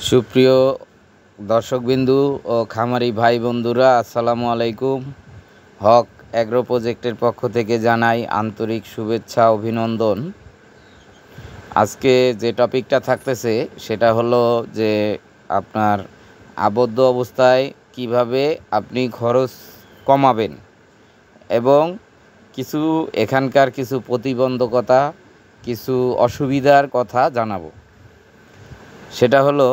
সুপ্রিয় দর্শকবিন্দু ও খামারি ভাই বন্ধুরা, আসসালামু আলাইকুম। হক অ্যাগ্রো প্রজেক্টের পক্ষ থেকে জানাই আন্তরিক শুভেচ্ছা অভিনন্দন। আজকে যে টপিকটা থাকতেছে সেটা হলো যে আপনার আবদ্ধ অবস্থায় কিভাবে আপনি খরচ কমাবেন এবং এখানকার কিছু প্রতিবন্ধকতা, কিছু অসুবিধার কথা জানাবো। সেটা হলো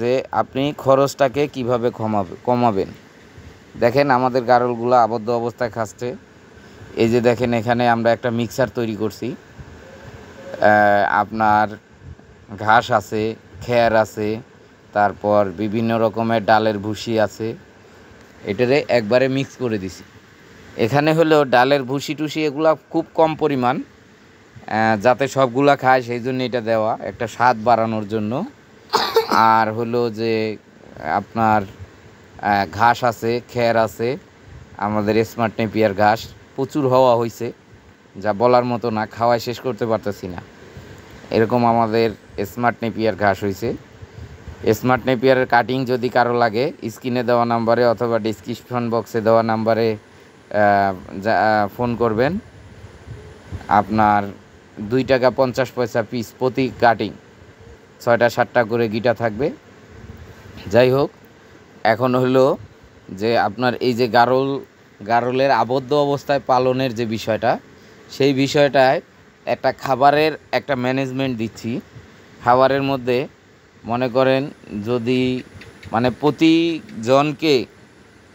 যে আপনি খরচটাকে কিভাবে কমাবেন। দেখেন আমাদের গারলগুলো আবদ্ধ অবস্থায় খাচ্ছে। এই যে দেখেন এখানে আমরা একটা মিক্সার তৈরি করছি। আপনার ঘাস আছে, খ্যার আছে, তারপর বিভিন্ন রকমের ডালের ভুসি আছে। এটারে একবারে মিক্স করে দিছি। এখানে হলো ডালের ভুসি টুসি এগুলা খুব কম পরিমাণ, যাতে সবগুলা খায় সেই জন্য এটা দেওয়া, একটা স্বাদ বাড়ানোর জন্য। আর হলো যে আপনার ঘাস আছে, খ্যার আছে, আমাদের স্মার্ট নেপিয়ার ঘাস প্রচুর হওয়া হয়েছে, যা বলার মতো না, খাওয়ায় শেষ করতে পারতেছি না। এরকম আমাদের স্মার্ট নেপিয়ার ঘাস হয়েছে। স্মার্ট নেপিয়ারের কাটিং যদি কারো লাগে স্ক্রিনে দেওয়া নাম্বারে অথবা ডিসক্রিপশন বক্সে দেওয়া নাম্বারে ফোন করবেন। আপনার 2 টাকা 50 পয়সা পিস প্রতি কাটিং, 6টা 7টা করে গিটা থাকবে। যাই হোক, এখন হলো যে আপনার এই যে গারলের আবদ্ধ অবস্থায় পালনের যে বিষয়টা, সেই বিষয়টায় একটা খাবারের একটা ম্যানেজমেন্ট দিচ্ছি। খাবারের মধ্যে মনে করেন যদি মানে প্রতিজনকে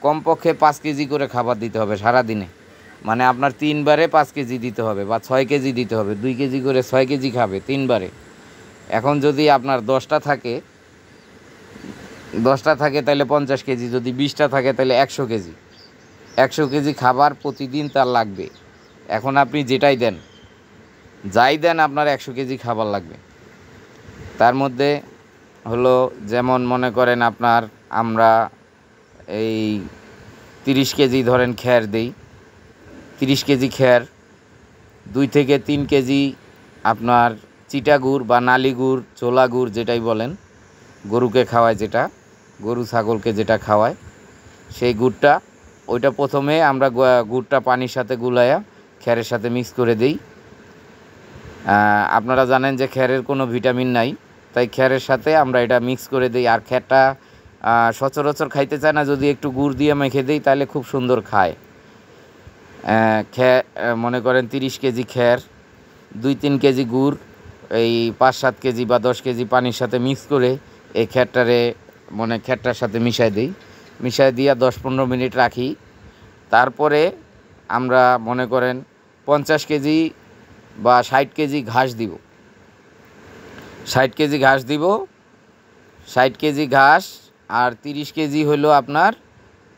কমপক্ষে 5 কেজি করে খাবার দিতে হবে সারাদিনে। মানে আপনার 3 বারে 5 কেজি দিতে হবে বা 6 কেজি দিতে হবে। 2 কেজি করে 6 কেজি খাবে 3 বারে। এখন যদি আপনার 10টা থাকে তাহলে 50 কেজি, যদি 20টা থাকে তাহলে 100 কেজি। 100 কেজি খাবার প্রতিদিন তার লাগবে। এখন আপনি যাই দেন আপনার 100 কেজি খাবার লাগবে। তার মধ্যে হলো যেমন মনে করেন আমরা এই 30 কেজি ধরেন খ্যার দেই। 30 কেজি খ্যার, 2 থেকে 3 কেজি আপনার চিটা গুড় বা নালি গুড়, ছোলা গুড় যেটাই বলেন, গরুকে খাওয়ায়, যেটা গরু ছাগলকে যেটা খাওয়ায় সেই গুড়টা, ওইটা প্রথমে আমরা গুড়টা পানির সাথে গুলাইয়া খ্যারের সাথে মিক্স করে দিই। আপনারা জানেন যে খ্যারের কোনো ভিটামিন নাই, তাই খ্যারের সাথে আমরা এটা মিক্স করে দিই। আর খ্যারটা সচরাচর খাইতে চায় না, যদি একটু গুড় দিয়ে মেখে দিই তাহলে খুব সুন্দর খায়। মনে করেন 30 কেজি খ্যার, 2-3 কেজি গুড়, এই 5-7 কেজি বা 10 কেজি পানির সাথে মিক্স করে এই খ্যারটার সাথে মিশাই দিয়া 10-15 মিনিট রাখি। তারপরে আমরা মনে করেন 50 কেজি বা 60 কেজি ঘাস দিব। 60 কেজি ঘাস দিব, 60 কেজি ঘাস আর 30 কেজি হলো আপনার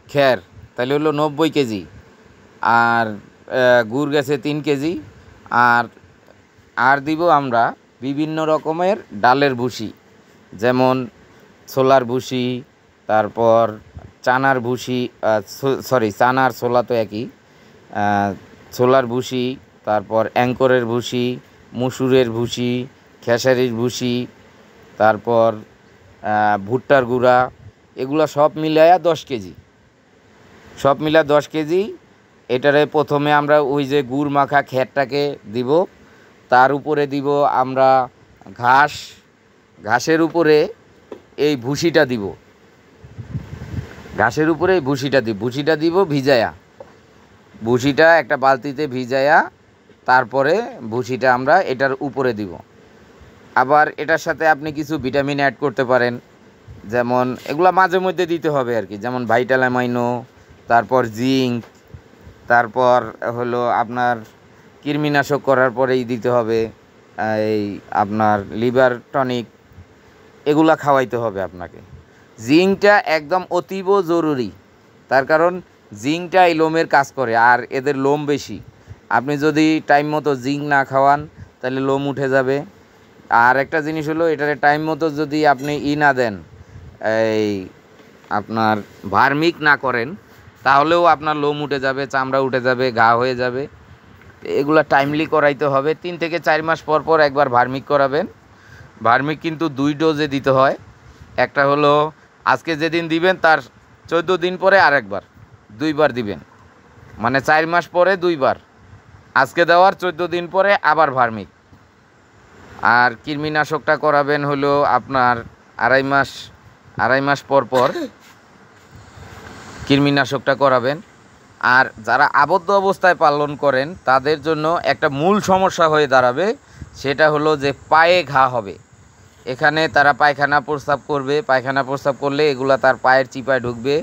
খ্যার, তাহলে হলো 90 কেজি। আর গুড় গেছে 3 কেজি। আর দিব আমরা বিভিন্ন রকমের ডালের ভুসি, যেমন ছোলার ভুসি, তারপর চানার ভুসি, চানার ছোলা তো একই, ছোলার ভুসি, তারপর অ্যাঙ্করের ভুসি, মুসুরের ভুসি, খেসারির ভুসি, তারপর ভুট্টার গুঁড়া, এগুলো সব মিলায়া 10 কেজি। এটারে প্রথমে আমরা ওই যে গুড় মাখা খ্যারটাকে দিব, তার উপরে দিব আমরা ঘাসের উপরে এই ভুসিটা দিব, ভুসিটা দিব ভিজায়া, ভুসিটা একটা বালতিতে ভিজায়া তারপরে ভুসিটা আমরা এটার উপরে দিব। আবার এটার সাথে আপনি কিছু ভিটামিন অ্যাড করতে পারেন, যেমন এগুলা মাঝে মধ্যে দিতে হবে আর কি, যেমন ভাইটাল অ্যামাইনো, তারপর জিঙ্ক, তারপর হলো আপনার কৃমিনাশক করার পরেই দিতে হবে এই আপনার লিভার টনিক, এগুলা খাওয়াইতে হবে আপনাকে। জিঙ্কটা একদম অতীব জরুরি, তার কারণ জিঙ্কটা এই লোমের কাজ করে, আর এদের লোম বেশি। আপনি যদি টাইম মতো জিঙ্ক না খাওয়ান তাহলে লোম উঠে যাবে। আর একটা জিনিস হলো, এটারে টাইম মতো যদি আপনি না দেন, এই আপনার ভার্মিক না করেন, তাহলেও আপনার লোম উঠে যাবে, চামড়া উঠে যাবে, ঘা হয়ে যাবে। এগুলা টাইমলি করাইতে হবে। 3 থেকে 4 মাস পর একবার ভার্মিক করাবেন। ভার্মিক কিন্তু 2 ডোজে দিতে হয়। একটা হলো আজকে যেদিন দিবেন তার 14 দিন পরে আরেকবার, 2বার দিবেন, মানে 4 মাস পরে 2বার, আজকে দেওয়ার 14 দিন পরে আবার ভার্মিক। আর কৃমিনাশকটা করাবেন হলো আপনার 2.5 মাস পর পর কৃমিনাশকটা করাবেন। আর যারা আবদ্ধ অবস্থায় পালন করেন তাদের জন্য একটা মূল সমস্যা হয়ে দাঁড়াবে, সেটা হলো যে পায়ে ঘা হবে। এখানে তারা পায়খানা প্রস্রাব করবে, পায়খানা প্রস্রাব করলে এগুলা তার পায়ের চিপায় ঢুকবে।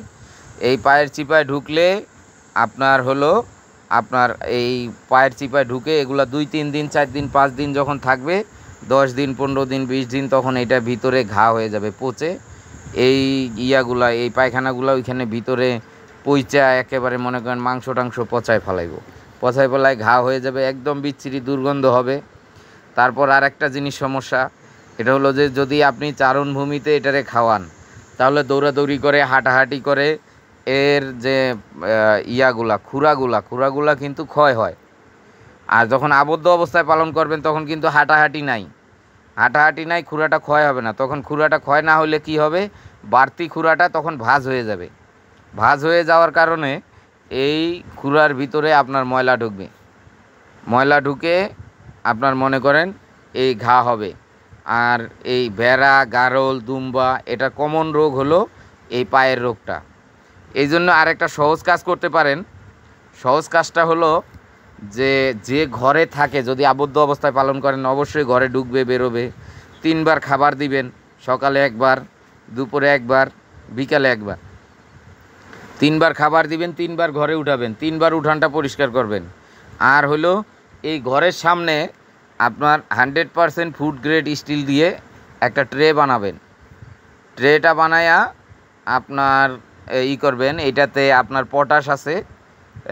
এই পায়ের চিপায় ঢুকলে আপনার এই পায়ের চিপায় ঢুকে এগুলা 2-3 দিন 4 দিন 5 দিন যখন থাকবে, 10 দিন 15 দিন 20 দিন, তখন এটা ভিতরে ঘা হয়ে যাবে পচে। এই এই পায়খানাগুলো ওইখানে ভিতরে পইচা একেবারে মনে করেন মাংস টাংস পচায় ফেলায় ঘা হয়ে যাবে, একদম বিচ্ছিরি দুর্গন্ধ হবে। তারপর আর একটা জিনিস সমস্যা, এটা হলো যে যদি আপনি চারণভূমিতে এটারে খাওয়ান, তাহলে দৌড়াদৌড়ি করে হাঁটাহাঁটি করে এর যে খুরাগুলা কিন্তু ক্ষয় হয়। আর যখন আবদ্ধ অবস্থায় পালন করবেন তখন কিন্তু হাঁটাহাঁটি নাই, খুরাটা ক্ষয় হবে না। তখন খুরাটা ক্ষয় না হলে কি হবে, বাড়তি খুরাটা তখন ভাঁজ হয়ে যাবে। ভাঁজ হয়ে যাওয়ার কারণে এই খুরার ভিতরে আপনার ময়লা ঢুকে আপনার মনে করেন এই ঘা হবে। আর এই ভেড়া, গারল, দুম্বা, এটা কমন রোগ হলো এই পায়ের রোগটা। এই জন্য আরেকটা সহজ কাজ করতে পারেন। সহজ কাজটা হলো যে ঘরে থাকে, যদি আবদ্ধ অবস্থায় পালন করেন অবশ্যই ঘরে ঢুকবে বেরোবে। 3বার খাবার দিবেন, সকালে 1বার, দুপুরে 1বার, বিকালে 1বার। 3বার খাবার দিবেন, 3বার ঘরে উঠাবেন, 3বার উঠানটা পরিষ্কার করবেন। আর হলো এই ঘরের সামনে আপনার 100% ফুড গ্রেড স্টিল দিয়ে একটা ট্রে বানাবেন। ট্রেটা বানায়া আপনার করবেন, এটাতে আপনার পটাশ আছে,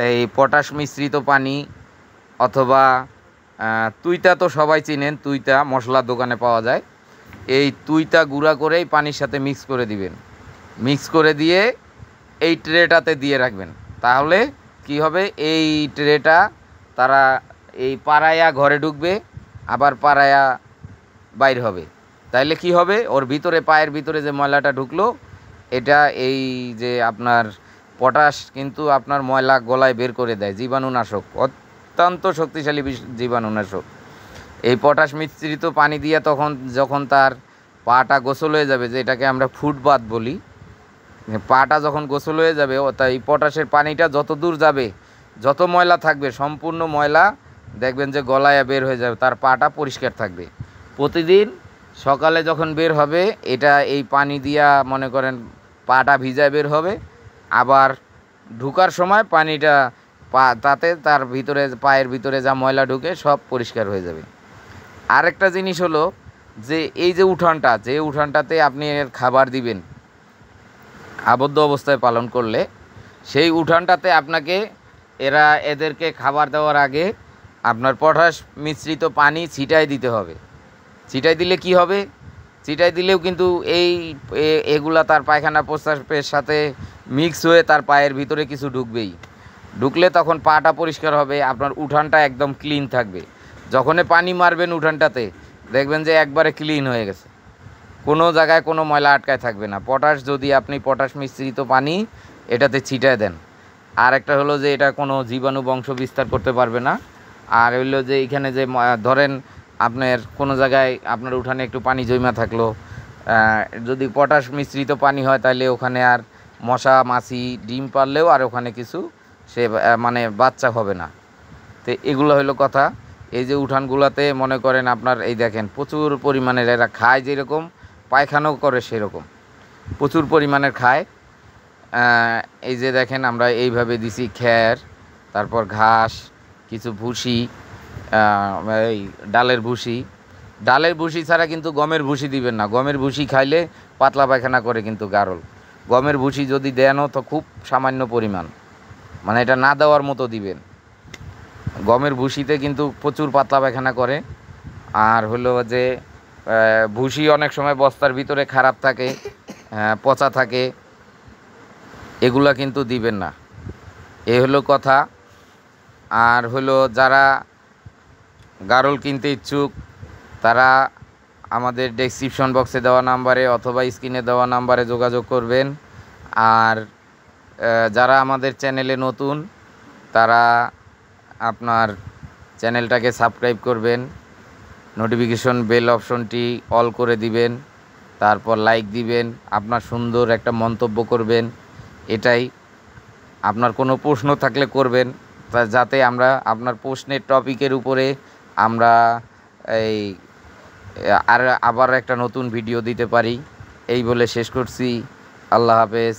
এই পটাশ মিশ্রিত পানি, অথবা তুইতা তো সবাই চিনেন, তুইতা মশলার দোকানে পাওয়া যায়, এই তুইতা গুঁড়া করে এই পানির সাথে মিক্স করে দিবেন। মিক্স করে দিয়ে এই ট্রেটাতে দিয়ে রাখবেন। তাহলে কি হবে, এই ট্রেটা তারা এই পাড়ায়া ঘরে ঢুকবে, আবার পাড়ায়া বাইর হবে। তাইলে কি হবে, ওর ভিতরে পায়ের ভিতরে যে ময়লাটা ঢুকলো, এটা এই যে আপনার পটাশ কিন্তু আপনার ময়লা গলায় বের করে দেয়, জীবাণুনাশক, অত্যন্ত শক্তিশালী জীবাণুনাশক। এই পটাশ মিশ্রিত পানি দিয়ে যখন তার পাটা গোসল হয়ে যাবে, যে এটাকে আমরা ফুটবাথ বলি, পাটা যখন গোসল হয়ে যাবে, তাই পটাশের পানিটা যত দূর যাবে, যত ময়লা থাকবে, সম্পূর্ণ ময়লা দেখবেন যে গলায় বের হয়ে যাবে, তার পাটা পরিষ্কার থাকবে। প্রতিদিন সকালে যখন বের হবে, এটা এই পানি দিয়া মনে করেন পাটা ভিজায় বের হবে, আবার ঢুকার সময় পানিটা তাতে তার ভিতরে পায়ের ভিতরে যা ময়লা ঢুকে সব পরিষ্কার হয়ে যাবে। আরেকটা জিনিস হলো যে এই যে উঠানটাতে আপনি এর খাবার দিবেন আবদ্ধ অবস্থায় পালন করলে, সেই উঠানটাতে আপনাকে এদেরকে খাবার দেওয়ার আগে আপনার পটাশ মিশ্রিত পানি ছিটাই দিতে হবে। ছিটাই দিলে কি হবে, ছিটাই দিলেও কিন্তু এগুলা তার পায়খানা প্রস্রাবের সাথে মিক্স হয়ে তার পায়ের ভিতরে কিছু ঢুকলে তখন পাটা পরিষ্কার হবে, আপনার উঠানটা একদম ক্লিন থাকবে। যখনই পানি মারবেন উঠানটাতে, দেখবেন যে একবারে ক্লিন হয়ে গেছে, কোনো জায়গায় কোনো ময়লা আটকায় থাকবে না। যদি আপনি পটাশ মিশ্রিত পানি এটাতে ছিটায় দেন। আর একটা হলো যে এটা কোনো জীবাণু বংশ বিস্তার করতে পারবে না। আর হইলো যে এখানে যে ধরেন আপনার কোনো জায়গায় আপনার উঠানে একটু পানি জমা থাকলো, যদি পটাশ মিশ্রিত পানি হয়, তাহলে ওখানে আর মশা মাছি ডিম পারলেও আর ওখানে কিছু মানে বাচ্চা হবে না। তো এগুলো হলো কথা। এই যে উঠানগুলোতে মনে করেন আপনার এই দেখেন প্রচুর পরিমাণের এরা খায়, যেরকম পায়খানাও করে সেরকম প্রচুর পরিমাণের খায়। এই যে দেখেন আমরা এইভাবে দিছি খ্যার, তারপর ঘাস, কিছু ভুসি, এই ডালের ভুসি ছাড়া কিন্তু গমের ভুসি দিবেন না। গমের ভুসি খাইলে পাতলা পায়খানা করে কিন্তু গারল। গমের ভুসি যদি দেনও তো খুব সামান্য পরিমাণ, মানে এটা না দেওয়ার মতো দিবেন। গমের ভুসিতে কিন্তু প্রচুর পাতলা পায়খানা করে। আর হলো যে ভুসি অনেক সময় বস্তার ভিতরে খারাপ থাকে, পচা থাকে, এগুলা কিন্তু দিবেন না। এ হলো কথা। আর হলো যারা গারল কিনতে ইচ্ছুক, তারা আমাদের ডেসক্রিপশন বক্সে দেওয়া নাম্বারে অথবা স্ক্রিনে দেওয়া নাম্বারে যোগাযোগ করবেন। আর যারা আমাদের চ্যানেলে নতুন তারা আপনার চ্যানেলটাকে সাবস্ক্রাইব করবেন, নোটিফিকেশন বেল অপশনটি অল করে দিবেন, তারপর লাইক দিবেন, আপনার সুন্দর একটা মন্তব্য করবেন। এটাই, আপনার কোনো প্রশ্ন থাকলে করবেন, যাতে আমরা আপনার প্রশ্নের টপিকের উপরে আমরা এই আবার একটা নতুন ভিডিও দিতে পারি। এই বলে শেষ করছি। আল্লাহ হাফেজ।